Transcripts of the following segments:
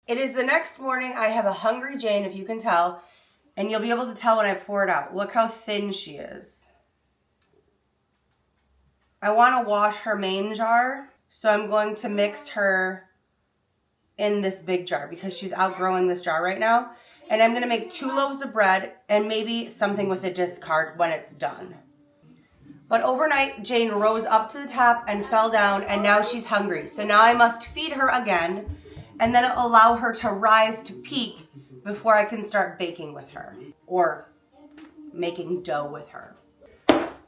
It is the next morning. I have a hungry Jane, if you can tell, and you'll be able to tell when I pour it out. Look how thin she is. I want to wash her main jar, so I'm going to mix her in this big jar because she's outgrowing this jar right now. And I'm going to make 2 loaves of bread and maybe something with a discard when it's done. But overnight, Jane rose up to the top and fell down, and now she's hungry. So now I must feed her again and then allow her to rise to peak before I can start baking with her or making dough with her.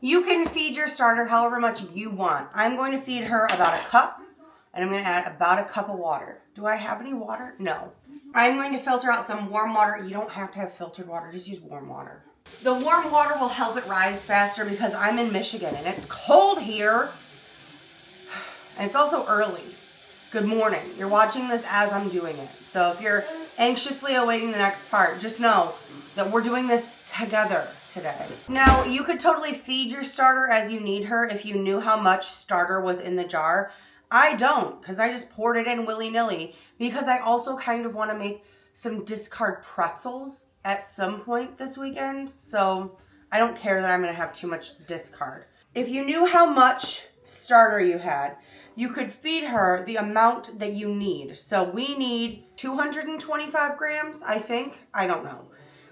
You can feed your starter however much you want. I'm going to feed her about a cup, and I'm going to add about a cup of water. Do I have any water? No. I'm going to filter out some warm water. You don't have to have filtered water. Just use warm water. The warm water will help it rise faster because I'm in Michigan, and it's cold here. And it's also early. Good morning. You're watching this as I'm doing it. So if you're anxiously awaiting the next part, just know that we're doing this together today. Now, you could totally feed your starter as you need her if you knew how much starter was in the jar. I don't, because I just poured it in willy-nilly because I also kind of want to make some discard pretzels at some point this weekend. So I don't care that I'm going to have too much discard. If you knew how much starter you had, you could feed her the amount that you need. So we need 225 grams, I think. I don't know.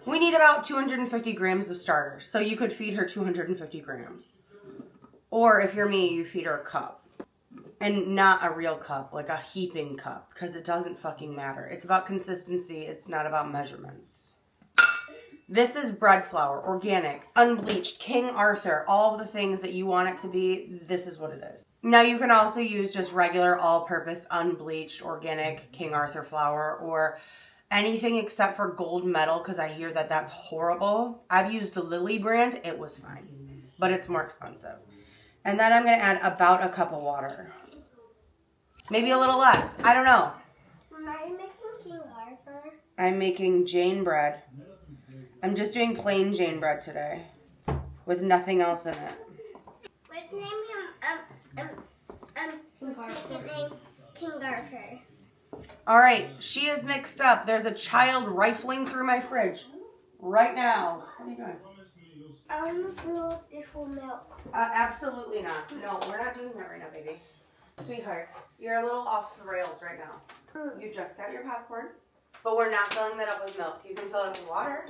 We need about 250 grams of starter. So you could feed her 250 grams. Or if you're me, you feed her a cup. And not a real cup, like a heaping cup, because it doesn't fucking matter. It's about consistency. It's not about measurements. This is bread flour, organic, unbleached, King Arthur, all of the things that you want it to be. This is what it is. Now you can also use just regular all-purpose, unbleached, organic King Arthur flour or anything except for gold medal because I hear that that's horrible. I've used the Lily brand. It was fine, but it's more expensive. And then I'm going to add about a cup of water. Maybe a little less. I don't know. Are you making King Arthur? I'm making Jane bread. I'm just doing plain Jane bread today with nothing else in it. Let's name him second name King Arthur. All right, she is mixed up. There's a child rifling through my fridge right now. What are you doing? I want to fill this full milk. Absolutely not. No, we're not doing that right now, baby. Sweetheart, you're a little off the rails right now. You just got your popcorn, but we're not filling that up with milk. You can fill it up with water.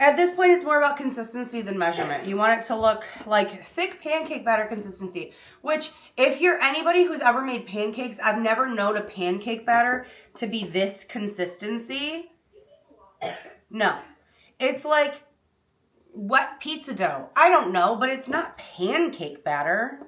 At this point, it's more about consistency than measurement. You want it to look like thick pancake batter consistency, which if you're anybody who's ever made pancakes, I've never known a pancake batter to be this consistency. No. It's like wet pizza dough. I don't know, but it's not pancake batter.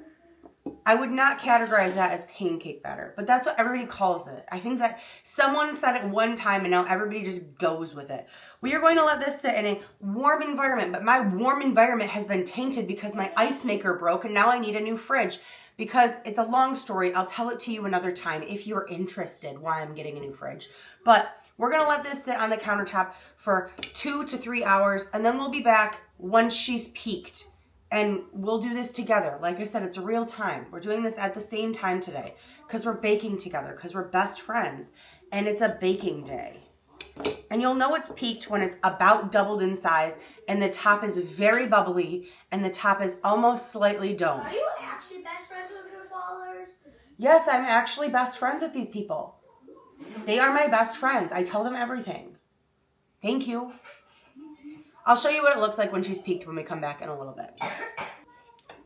I would not categorize that as pancake batter, but that's what everybody calls it. I think that someone said it one time and now everybody just goes with it. We are going to let this sit in a warm environment, but my warm environment has been tainted because my ice maker broke and now I need a new fridge because it's a long story. I'll tell it to you another time if you're interested why I'm getting a new fridge. But we're going to let this sit on the countertop for 2 to 3 hours and then we'll be back once she's peaked. And we'll do this together. Like I said, it's a real time. We're doing this at the same time today because we're baking together, because we're best friends. And it's a baking day. And you'll know it's peaked when it's about doubled in size and the top is very bubbly and the top is almost slightly domed. Are you actually best friends with your followers? Yes, I'm actually best friends with these people. They are my best friends. I tell them everything. Thank you. I'll show you what it looks like when she's peaked when we come back in a little bit.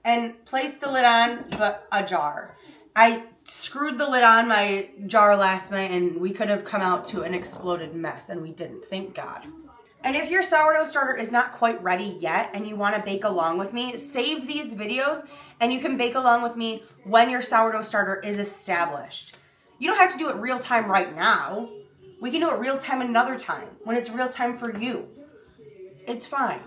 And place the lid on, but a jar. I screwed the lid on my jar last night and we could have come out to an exploded mess and we didn't, thank God. And if your sourdough starter is not quite ready yet and you want to bake along with me, save these videos and you can bake along with me when your sourdough starter is established. You don't have to do it real time right now. We can do it real time another time when it's real time for you. It's fine.